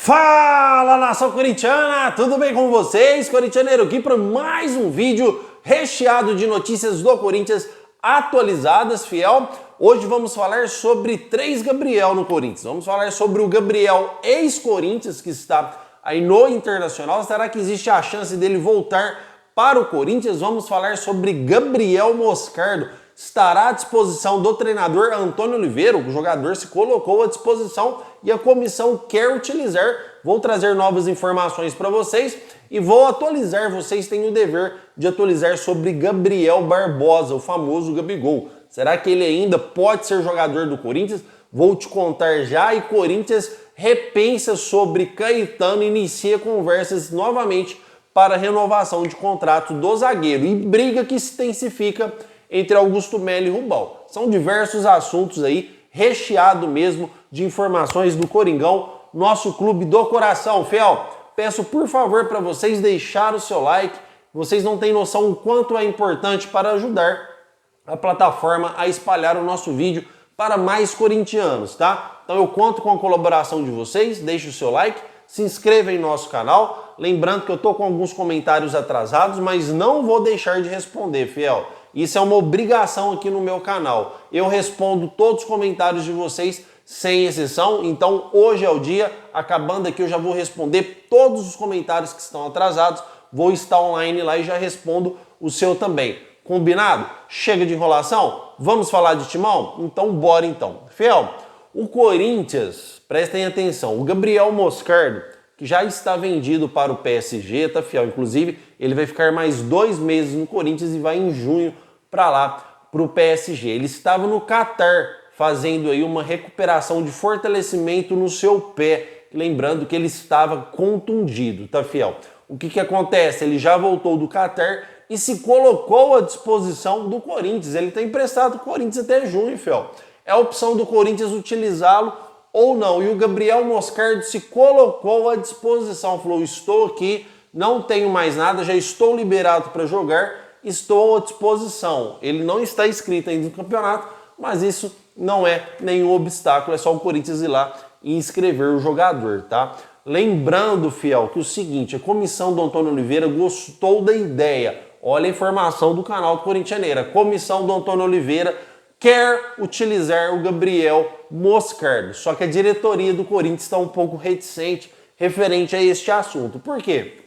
Fala, nação corintiana! Tudo bem com vocês? Corintianeiro aqui para mais um vídeo recheado de notícias do Corinthians atualizadas, fiel. Hoje vamos falar sobre três Gabriel no Corinthians. Vamos falar sobre o Gabriel ex-Corinthians, que está aí no Internacional. Será que existe a chance dele voltar para o Corinthians? Vamos falar sobre Gabriel Moscardo. Estará à disposição do treinador Antônio Oliveira. O jogador se colocou à disposição e a comissão quer utilizar. Vou trazer novas informações para vocês e vou atualizar. Vocês têm o dever de atualizar sobre Gabriel Barbosa, o famoso Gabigol. Será que ele ainda pode ser jogador do Corinthians? Vou te contar já. E Corinthians repensa sobre Caetano e inicia conversas novamente para a renovação de contrato do zagueiro. E briga que se intensifica entre Augusto Melo e Rubal. São diversos assuntos aí, recheado mesmo de informações do Coringão, nosso clube do coração. Fiel, peço por favor para vocês deixar o seu like. Vocês não têm noção o quanto é importante para ajudar a plataforma a espalhar o nosso vídeo para mais corintianos, tá? Então eu conto com a colaboração de vocês. Deixe o seu like, se inscreva em nosso canal. Lembrando que eu tô com alguns comentários atrasados, mas não vou deixar de responder, fiel. Isso é uma obrigação aqui no meu canal. Eu respondo todos os comentários de vocês, sem exceção. Então hoje é o dia, acabando aqui eu já vou responder todos os comentários que estão atrasados. Vou estar online lá e já respondo o seu também. Combinado? Chega de enrolação? Vamos falar de timão? Então bora então. Fiel, o Corinthians, prestem atenção, o Gabriel Moscardo, que já está vendido para o PSG, tá, fiel? Inclusive, ele vai ficar mais 2 meses no Corinthians e vai em junho para lá, para o PSG. Ele estava no Catar fazendo aí uma recuperação de fortalecimento no seu pé, lembrando que ele estava contundido, tá, fiel? O que acontece? Ele já voltou do Catar e se colocou à disposição do Corinthians. Ele está emprestado com o Corinthians até junho, fiel. É a opção do Corinthians utilizá-lo ou não. E o Gabriel Moscardo se colocou à disposição, falou: estou aqui, não tenho mais nada, já estou liberado para jogar, estou à disposição. Ele não está inscrito ainda no campeonato, mas isso não é nenhum obstáculo, é só o Corinthians ir lá e inscrever o jogador, tá? Lembrando, fiel, que o seguinte, a comissão do Antônio Oliveira gostou da ideia. Olha a informação do canal do Corintianeiro. A comissão do Antônio Oliveira quer utilizar o Gabriel Moscardo. Só que a diretoria do Corinthians está um pouco reticente referente a este assunto. Por quê?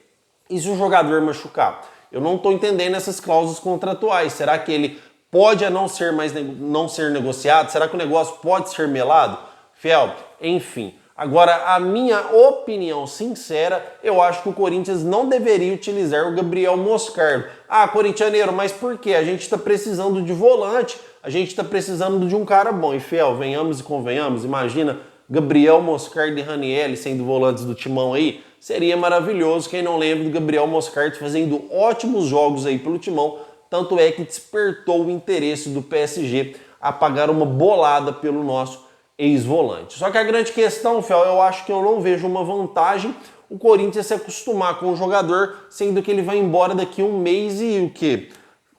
E se o jogador machucar? Eu não estou entendendo essas cláusulas contratuais. Será que ele pode não ser negociado? Será que o negócio pode ser melado? Fiel, enfim. Agora, a minha opinião sincera, eu acho que o Corinthians não deveria utilizar o Gabriel Moscardo. Ah, corintianeiro, mas por quê? A gente está precisando de volante, a gente está precisando de um cara bom. E, fiel, venhamos e convenhamos, imagina Gabriel Moscardo e Ranieri sendo volantes do timão aí. Seria maravilhoso. Quem não lembra do Gabriel Moscardo fazendo ótimos jogos aí pelo timão, tanto é que despertou o interesse do PSG a pagar uma bolada pelo nosso ex-volante. Só que a grande questão, fiel, eu acho que eu não vejo uma vantagem o Corinthians se acostumar com o jogador, sendo que ele vai embora daqui 1 mês e o quê?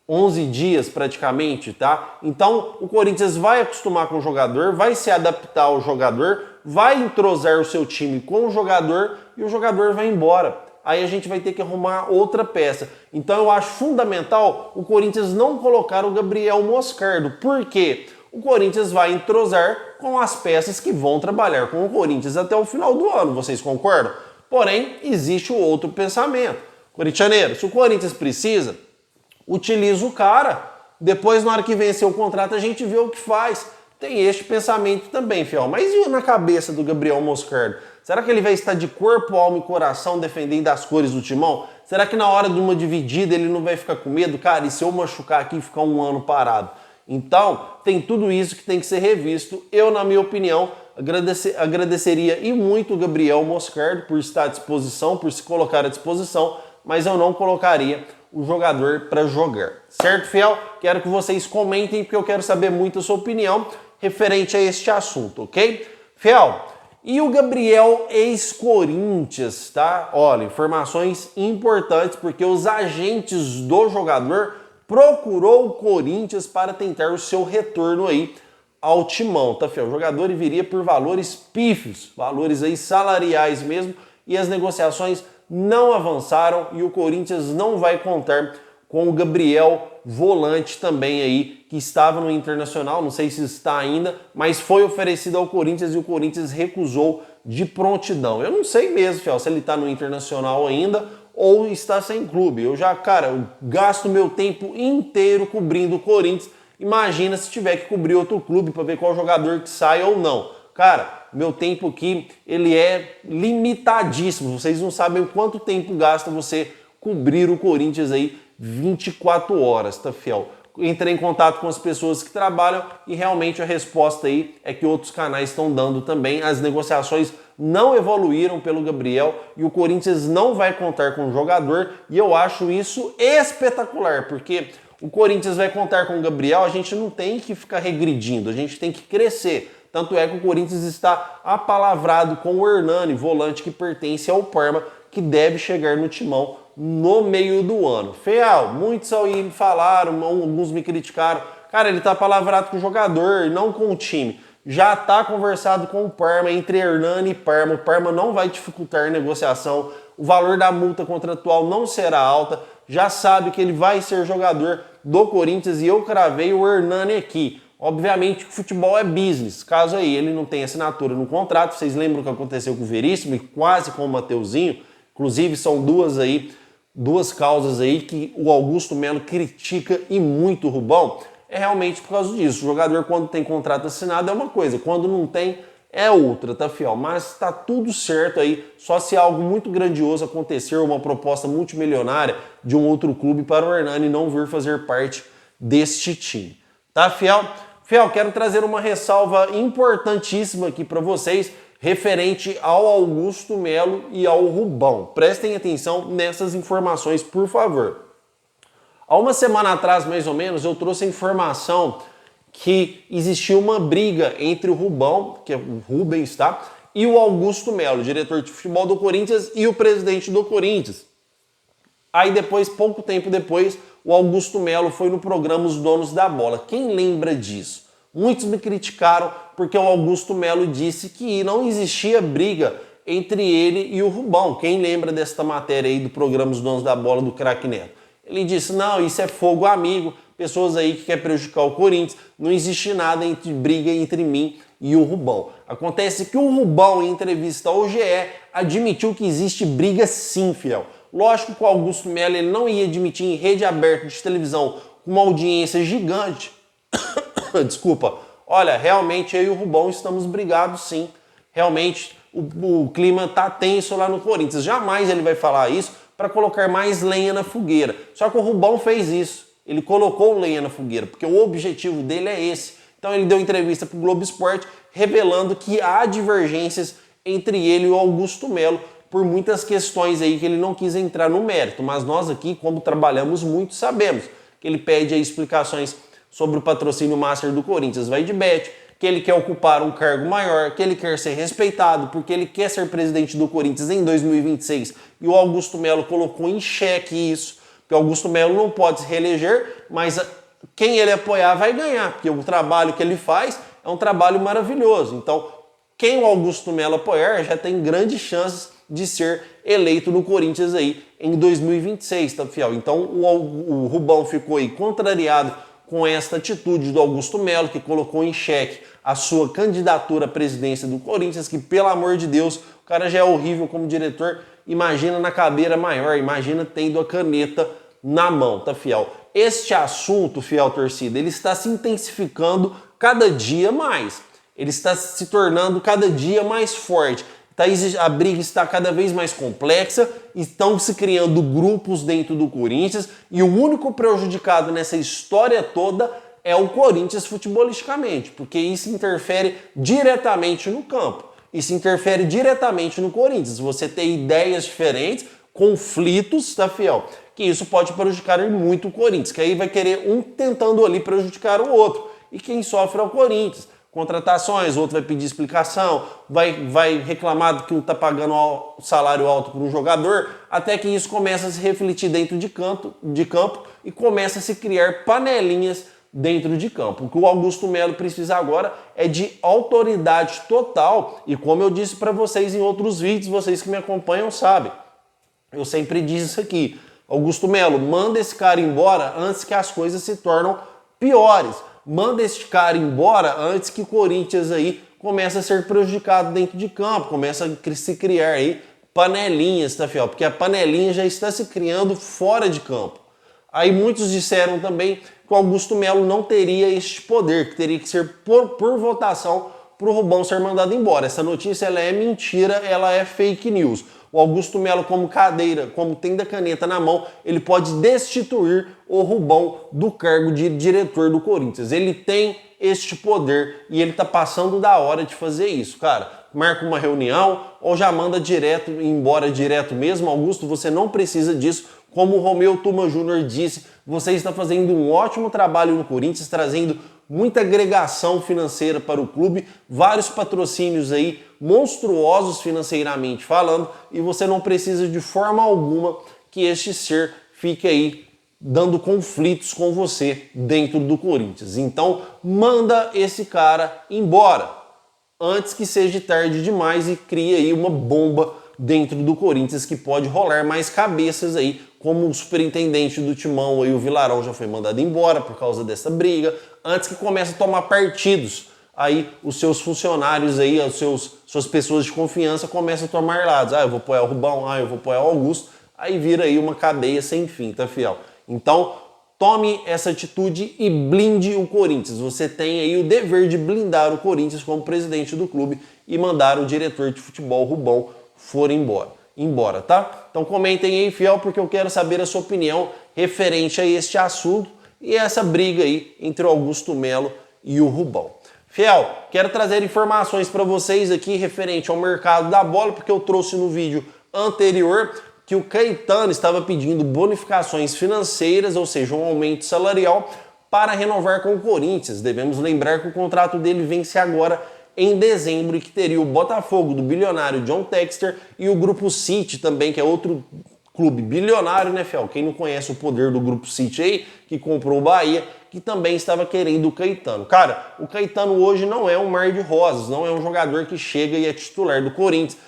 11 dias praticamente, tá? Então o Corinthians vai acostumar com o jogador, vai se adaptar ao jogador, vai entrosar o seu time com o jogador e o jogador vai embora. Aí a gente vai ter que arrumar outra peça. Então eu acho fundamental o Corinthians não colocar o Gabriel Moscardo. Por quê? O Corinthians vai entrosar com as peças que vão trabalhar com o Corinthians até o final do ano. Vocês concordam? Porém, existe o outro pensamento. Corintianeiro, se o Corinthians precisa, utiliza o cara. Depois, na hora que vencer o contrato, a gente vê o que faz. Tem este pensamento também, fiel. Mas e na cabeça do Gabriel Moscardo? Será que ele vai estar de corpo, alma e coração defendendo as cores do timão? Será que na hora de uma dividida ele não vai ficar com medo? Cara, e se eu machucar aqui e ficar 1 ano parado? Então, tem tudo isso que tem que ser revisto. Eu, na minha opinião, agradeceria e muito o Gabriel Moscardo por estar à disposição, por se colocar à disposição, mas eu não colocaria o jogador para jogar. Certo, fiel? Quero que vocês comentem, porque eu quero saber muito a sua opinião referente a este assunto, ok? Fiel, e o Gabriel ex-Corinthians, tá? Olha, informações importantes, porque os agentes do jogador procurou o Corinthians para tentar o seu retorno aí ao Timão, tá, fiel? O jogador viria por valores pífios, valores aí salariais mesmo, e as negociações não avançaram e o Corinthians não vai contar com o Gabriel Volante também aí, que estava no Internacional, não sei se está ainda, mas foi oferecido ao Corinthians e o Corinthians recusou de prontidão. Eu não sei mesmo, fiel, se ele está no Internacional ainda ou está sem clube. Eu gasto meu tempo inteiro cobrindo o Corinthians. Imagina se tiver que cobrir outro clube para ver qual jogador que sai ou não. Cara, meu tempo aqui, ele é limitadíssimo. Vocês não sabem quanto tempo gasta você cobrir o Corinthians aí 24 horas, tá, fiel? Entrei em contato com as pessoas que trabalham e realmente a resposta aí é que outros canais estão dando também. As negociações não evoluíram pelo Gabriel e o Corinthians não vai contar com o jogador, e eu acho isso espetacular, porque o Corinthians vai contar com o Gabriel, a gente não tem que ficar regredindo, a gente tem que crescer. Tanto é que o Corinthians está apalavrado com o Hernani, volante que pertence ao Parma, que deve chegar no Timão no meio do ano. Fiel, muitos aí me falaram, alguns me criticaram. Cara, ele tá palavrado com o jogador, não com o time. Já tá conversado com o Parma, entre Hernani e Parma. O Parma não vai dificultar a negociação. O valor da multa contratual não será alta. Já sabe que ele vai ser jogador do Corinthians e eu cravei o Hernani aqui. Obviamente que futebol é business. Caso aí ele não tenha assinatura no contrato, vocês lembram o que aconteceu com o Veríssimo e quase com o Mateuzinho? Inclusive são duas causas aí que o Augusto Melo critica e muito o Rubão. É realmente por causa disso. O jogador, quando tem contrato assinado, é uma coisa, quando não tem, é outra, tá, fiel? Mas tá tudo certo aí, só se algo muito grandioso acontecer, uma proposta multimilionária de um outro clube para o Hernani não vir fazer parte deste time. Tá, fiel? Fiel, quero trazer uma ressalva importantíssima aqui para vocês, referente ao Augusto Melo e ao Rubão. Prestem atenção nessas informações, por favor. Há uma semana atrás, mais ou menos, eu trouxe a informação que existia uma briga entre o Rubão, que é o Rubens, tá? E o Augusto Melo, diretor de futebol do Corinthians e o presidente do Corinthians. Aí depois, pouco tempo depois, o Augusto Melo foi no programa Os Donos da Bola. Quem lembra disso? Muitos me criticaram porque o Augusto Melo disse que não existia briga entre ele e o Rubão. Quem lembra desta matéria aí do programa Os Donos da Bola do Craque Neto? Ele disse, não, isso é fogo amigo, pessoas aí que querem prejudicar o Corinthians, não existe nada entre briga entre mim e o Rubão. Acontece que o Rubão, em entrevista ao GE, admitiu que existe briga sim, fiel. Lógico que o Augusto Melo ele não ia admitir em rede aberta de televisão com uma audiência gigante. Desculpa. Olha, realmente eu e o Rubão estamos brigados sim. Realmente o clima tá tenso lá no Corinthians. Jamais ele vai falar isso para colocar mais lenha na fogueira. Só que o Rubão fez isso. Ele colocou lenha na fogueira, porque o objetivo dele é esse. Então ele deu entrevista para o Globo Esporte revelando que há divergências entre ele e o Augusto Melo por muitas questões aí que ele não quis entrar no mérito. Mas nós aqui, como trabalhamos muito, sabemos que ele pede aí explicações sobre o patrocínio master do Corinthians, vai de bet, que ele quer ocupar um cargo maior, que ele quer ser respeitado, porque ele quer ser presidente do Corinthians em 2026. E o Augusto Melo colocou em xeque isso, porque o Augusto Melo não pode se reeleger, mas quem ele apoiar vai ganhar, porque o trabalho que ele faz é um trabalho maravilhoso. Então, quem o Augusto Melo apoiar já tem grandes chances de ser eleito no Corinthians aí em 2026, tá, fiel? Então, o Rubão ficou aí contrariado com esta atitude do Augusto Melo, que colocou em xeque a sua candidatura à presidência do Corinthians, que, pelo amor de Deus, o cara já é horrível como diretor, imagina na cadeira maior, imagina tendo a caneta na mão, tá, fiel? Este assunto, fiel torcida, ele está se intensificando cada dia mais, ele está se tornando cada dia mais forte. A briga está cada vez mais complexa, estão se criando grupos dentro do Corinthians e o único prejudicado nessa história toda é o Corinthians futebolisticamente, porque isso interfere diretamente no campo, isso interfere diretamente no Corinthians. Você tem ideias diferentes, conflitos, tá, fiel? Que isso pode prejudicar muito o Corinthians, que aí vai querer um tentando ali prejudicar o outro, e quem sofre é o Corinthians. Contratações, o outro vai pedir explicação, vai reclamar que um está pagando salário alto para um jogador, até que isso começa a se refletir dentro de campo e começa a se criar panelinhas dentro de campo. O que o Augusto Melo precisa agora é de autoridade total e como eu disse para vocês em outros vídeos, vocês que me acompanham sabem, eu sempre disse isso aqui, Augusto Melo, manda esse cara embora antes que as coisas se tornem piores. Manda esse cara embora antes que o Corinthians aí comece a ser prejudicado dentro de campo, começa a se criar aí panelinhas, tá, fiel? Porque a panelinha já está se criando fora de campo. Aí muitos disseram também que o Augusto Melo não teria este poder, que teria que ser por votação para o Rubão ser mandado embora. Essa notícia ela é mentira, ela é fake news. O Augusto Melo, como cadeira, como tendo a caneta na mão, ele pode destituir o Rubão do cargo de diretor do Corinthians. Ele tem este poder e ele tá passando da hora de fazer isso, cara. Marca uma reunião ou já manda direto, embora direto mesmo. Augusto, você não precisa disso. Como o Romeu Tuma Júnior disse, você está fazendo um ótimo trabalho no Corinthians, trazendo muita agregação financeira para o clube, vários patrocínios aí monstruosos financeiramente falando, e você não precisa de forma alguma que este ser fique aí dando conflitos com você dentro do Corinthians. Então, manda esse cara embora antes que seja tarde demais e crie aí uma bomba dentro do Corinthians que pode rolar mais cabeças aí, como o superintendente do Timão aí, o Vilarão, já foi mandado embora por causa dessa briga, antes que comece a tomar partidos. Aí os seus funcionários aí, suas pessoas de confiança começam a tomar lados. Ah, eu vou apoiar o Rubão, eu vou apoiar o Augusto. Aí vira aí uma cadeia sem fim, tá, fiel? Então, tome essa atitude e blinde o Corinthians. Você tem aí o dever de blindar o Corinthians como presidente do clube e mandar o diretor de futebol, Rubão, for embora, tá? Então comentem aí, fiel, porque eu quero saber a sua opinião referente a este assunto e essa briga aí entre o Augusto Melo e o Rubão. Fiel, quero trazer informações para vocês aqui referente ao mercado da bola, porque eu trouxe no vídeo anterior que o Caetano estava pedindo bonificações financeiras, ou seja, um aumento salarial, para renovar com o Corinthians. Devemos lembrar que o contrato dele vence agora em dezembro e que teria o Botafogo do bilionário John Textor e o Grupo City também, que é outro clube bilionário, né, fiel? Quem não conhece o poder do Grupo City aí, que comprou o Bahia, que também estava querendo o Caetano. Cara, o Caetano hoje não é um mar de rosas, não é um jogador que chega e é titular do Corinthians,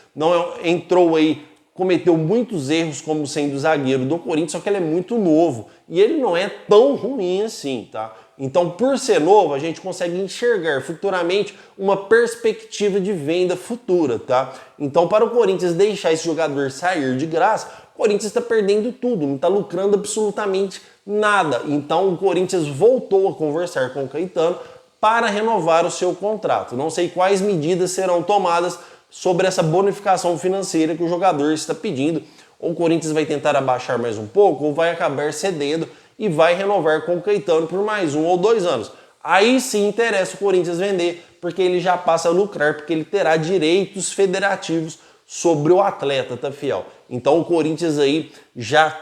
entrou aí, cometeu muitos erros como sendo zagueiro do Corinthians, só que ele é muito novo e ele não é tão ruim assim, tá? Então, por ser novo, a gente consegue enxergar futuramente uma perspectiva de venda futura, tá? Então, para o Corinthians deixar esse jogador sair de graça, o Corinthians está perdendo tudo, não está lucrando absolutamente nada. Então, o Corinthians voltou a conversar com o Caetano para renovar o seu contrato. Não sei quais medidas serão tomadas sobre essa bonificação financeira que o jogador está pedindo. Ou o Corinthians vai tentar abaixar mais um pouco, ou vai acabar cedendo e vai renovar com o Caetano por mais 1 ou 2 anos. Aí sim interessa o Corinthians vender, porque ele já passa a lucrar, porque ele terá direitos federativos sobre o atleta, tá, fiel? Então o Corinthians aí já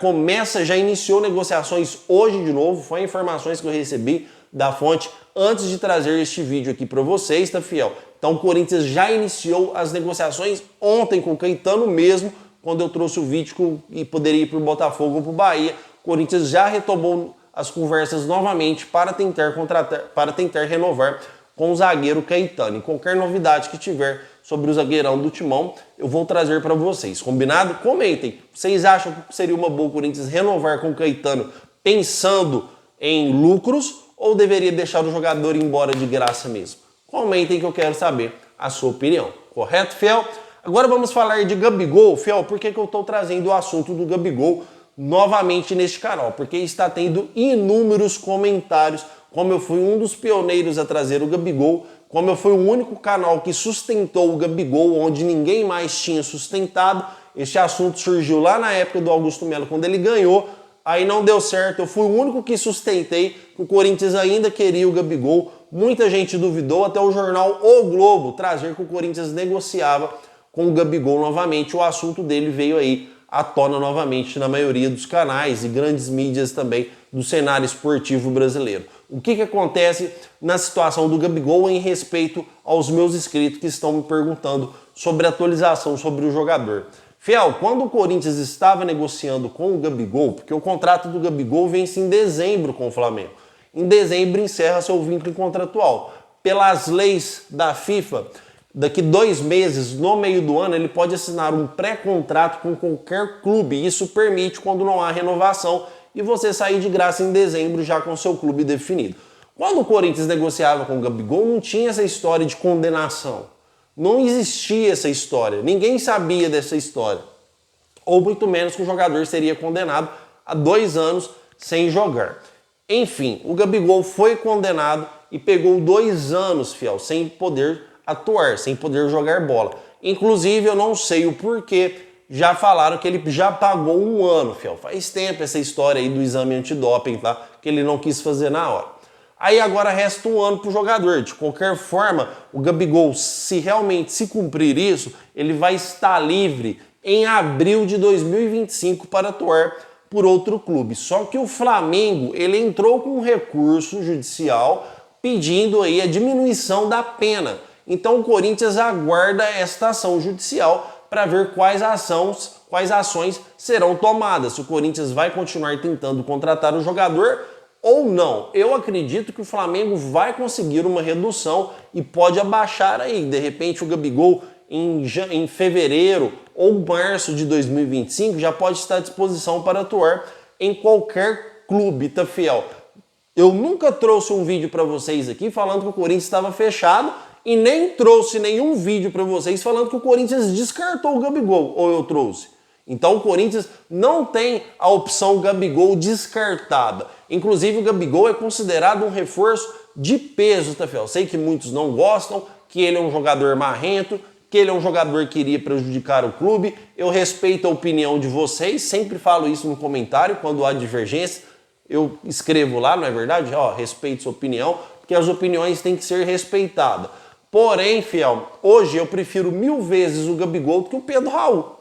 iniciou negociações hoje de novo, foi informações que eu recebi da fonte antes de trazer este vídeo aqui para vocês, tá, fiel? Então o Corinthians já iniciou as negociações ontem com o Caetano mesmo, quando eu trouxe o vídeo que poderia ir para o Botafogo ou para o Bahia. O Corinthians já retomou as conversas novamente para tentar renovar com o zagueiro Caetano. E qualquer novidade que tiver sobre o zagueirão do Timão, eu vou trazer para vocês. Combinado? Comentem. Vocês acham que seria uma boa o Corinthians renovar com o Caetano pensando em lucros ou deveria deixar o jogador embora de graça mesmo? Comentem que eu quero saber a sua opinião. Correto, fiel? Agora vamos falar de Gabigol. Fiel, por que eu estou trazendo o assunto do Gabigol novamente neste canal? Porque está tendo inúmeros comentários, como eu fui um dos pioneiros a trazer o Gabigol, como eu fui o único canal que sustentou o Gabigol, onde ninguém mais tinha sustentado. Este assunto surgiu lá na época do Augusto Melo, quando ele ganhou, aí não deu certo. Eu fui o único que sustentei, que o Corinthians ainda queria o Gabigol. Muita gente duvidou, até o jornal O Globo trazer que o Corinthians negociava com o Gabigol novamente. O assunto dele veio aí à tona novamente na maioria dos canais e grandes mídias também do cenário esportivo brasileiro. O que acontece na situação do Gabigol em respeito aos meus inscritos que estão me perguntando sobre a atualização sobre o jogador? Fiel, quando o Corinthians estava negociando com o Gabigol, porque o contrato do Gabigol vence em dezembro com o Flamengo. em dezembro encerra seu vínculo contratual. Pelas leis da FIFA, daqui 2 meses, no meio do ano, ele pode assinar um pré-contrato com qualquer clube. Isso permite quando não há renovação e você sair de graça em dezembro já com seu clube definido. Quando o Corinthians negociava com o Gabigol, não tinha essa história de condenação. Não existia essa história. Ninguém sabia dessa história. Ou muito menos que o jogador seria condenado a 2 anos sem jogar. Enfim, o Gabigol foi condenado e pegou 2 anos, fiel, sem poder atuar, sem poder jogar bola. Inclusive, eu não sei o porquê, já falaram que ele já pagou 1 ano, fiel. Faz tempo essa história aí do exame antidoping, tá? Que ele não quis fazer na hora. Aí agora resta 1 ano para o jogador. De qualquer forma, o Gabigol, se realmente se cumprir isso, ele vai estar livre em abril de 2025 para atuar por outro clube. Só que o Flamengo, ele entrou com um recurso judicial pedindo aí a diminuição da pena. Então o Corinthians aguarda esta ação judicial para ver quais ações serão tomadas. Se o Corinthians vai continuar tentando contratar o jogador ou não. Eu acredito que o Flamengo vai conseguir uma redução e pode abaixar aí. De repente o Gabigol em fevereiro ou março de 2025 já pode estar à disposição para atuar em qualquer clube, tá, fiel? Eu nunca trouxe um vídeo para vocês aqui falando que o Corinthians estava fechado e nem trouxe nenhum vídeo para vocês falando que o Corinthians descartou o Gabigol, ou eu trouxe. Então o Corinthians não tem a opção Gabigol descartada. Inclusive o Gabigol é considerado um reforço de peso, tá, fiel? Sei que muitos não gostam, que ele é um jogador marrento, que ele é um jogador que iria prejudicar o clube. Eu respeito a opinião de vocês, sempre falo isso no comentário, quando há divergência, eu escrevo lá, não é verdade? Ó, respeito sua opinião, porque as opiniões têm que ser respeitadas. Porém, fiel, hoje eu prefiro 1000 vezes o Gabigol do que o Pedro Raul.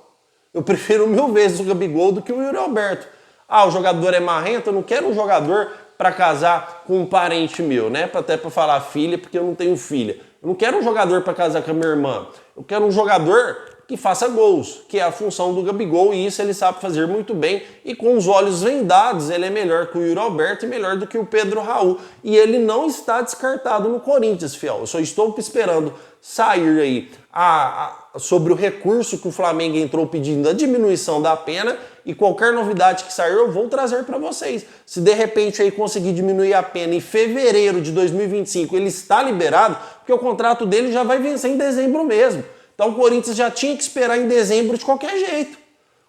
Eu prefiro 1000 vezes o Gabigol do que o Yuri Alberto. Ah, o jogador é marrento, eu não quero um jogador para casar com um parente meu, né? Até para falar filha, porque eu não tenho filha. Eu não quero um jogador para casar com a minha irmã. Eu quero um jogador que faça gols, que é a função do Gabigol, e isso ele sabe fazer muito bem. E com os olhos vendados, ele é melhor que o Yuri Alberto e melhor do que o Pedro Raul. E ele não está descartado no Corinthians, fiel. Eu só estou esperando sair aí sobre o recurso que o Flamengo entrou pedindo a diminuição da pena, e qualquer novidade que sair eu vou trazer para vocês. Se de repente aí conseguir diminuir a pena em fevereiro de 2025, ele está liberado, porque o contrato dele já vai vencer em dezembro mesmo. Então o Corinthians já tinha que esperar em dezembro de qualquer jeito,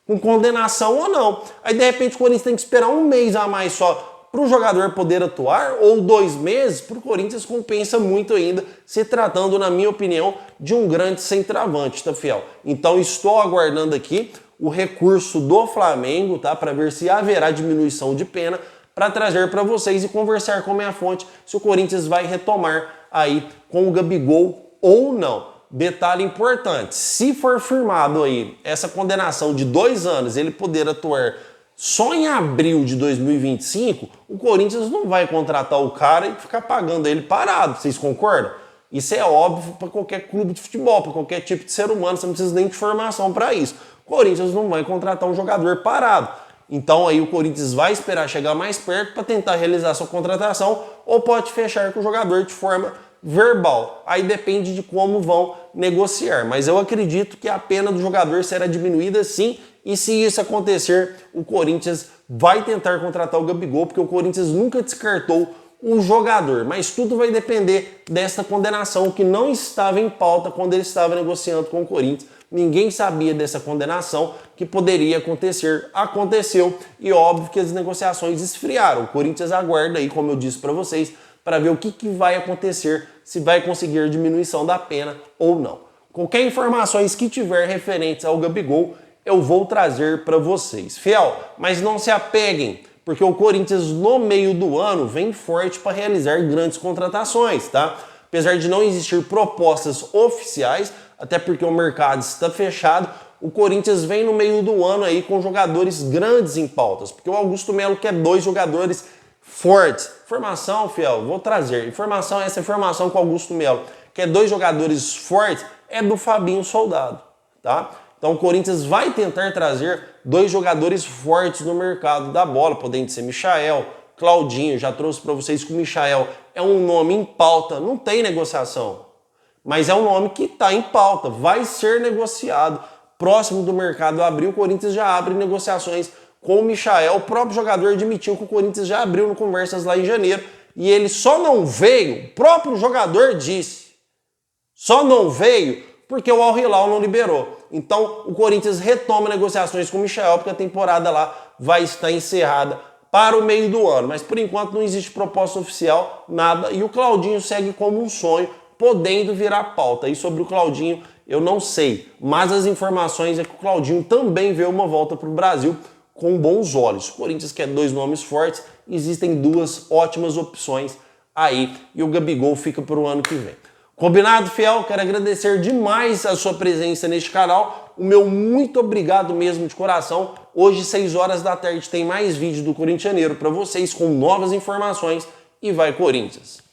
com condenação ou não. Aí de repente o Corinthians tem que esperar 1 mês a mais só para o jogador poder atuar, ou 2 meses, para o Corinthians compensa muito ainda, se tratando, na minha opinião, de um grande centroavante, tá, fiel? Então estou aguardando aqui o recurso do Flamengo, tá, para ver se haverá diminuição de pena, para trazer para vocês e conversar com a minha fonte se o Corinthians vai retomar aí com o Gabigol ou não. Detalhe importante, se for firmado aí essa condenação de 2 anos, ele poder atuar só em abril de 2025, o Corinthians não vai contratar o cara e ficar pagando ele parado, vocês concordam? Isso é óbvio para qualquer clube de futebol, para qualquer tipo de ser humano, você não precisa nem de formação para isso. O Corinthians não vai contratar um jogador parado. Então aí o Corinthians vai esperar chegar mais perto para tentar realizar sua contratação, ou pode fechar com o jogador de forma verbal. Aí depende de como vão negociar. Mas eu acredito que a pena do jogador será diminuída sim, e se isso acontecer, o Corinthians vai tentar contratar o Gabigol, porque o Corinthians nunca descartou um jogador. Mas tudo vai depender dessa condenação que não estava em pauta quando ele estava negociando com o Corinthians. Ninguém sabia dessa condenação que poderia acontecer. Aconteceu e óbvio que as negociações esfriaram. O Corinthians aguarda aí, como eu disse para vocês, para ver o que vai acontecer, se vai conseguir diminuição da pena ou não. Qualquer informações que tiver referentes ao Gabigol, eu vou trazer para vocês. Fiel, mas não se apeguem, porque o Corinthians no meio do ano vem forte para realizar grandes contratações, tá? Apesar de não existir propostas oficiais, até porque o mercado está fechado, o Corinthians vem no meio do ano aí com jogadores grandes em pautas, porque o Augusto Melo quer 2 jogadores fortes. Informação, fiel, vou trazer. Informação, essa informação com o Augusto Melo, quer 2 jogadores fortes, é do Fabinho Soldado, tá? Então o Corinthians vai tentar trazer 2 jogadores fortes no mercado da bola, podendo ser Michael, Claudinho, já trouxe para vocês que o Michael é um nome em pauta, não tem negociação, mas é um nome que está em pauta, vai ser negociado. Próximo do mercado abrir, o Corinthians já abre negociações com o Michael. O próprio jogador admitiu que o Corinthians já abriu conversas lá em janeiro e ele só não veio, o próprio jogador disse, só não veio porque o Al Hilal não liberou. Então o Corinthians retoma negociações com o Michael porque a temporada lá vai estar encerrada para o meio do ano. Mas por enquanto não existe proposta oficial, nada. E o Claudinho segue como um sonho, podendo virar pauta. E sobre o Claudinho eu não sei, mas as informações é que o Claudinho também vê uma volta para o Brasil com bons olhos. O Corinthians quer 2 nomes fortes, existem 2 ótimas opções aí e o Gabigol fica para o ano que vem. Combinado, fiel? Quero agradecer demais a sua presença neste canal. O meu muito obrigado mesmo de coração. Hoje, 6 horas da tarde, tem mais vídeo do Corintianeiro para vocês com novas informações. E vai Corinthians!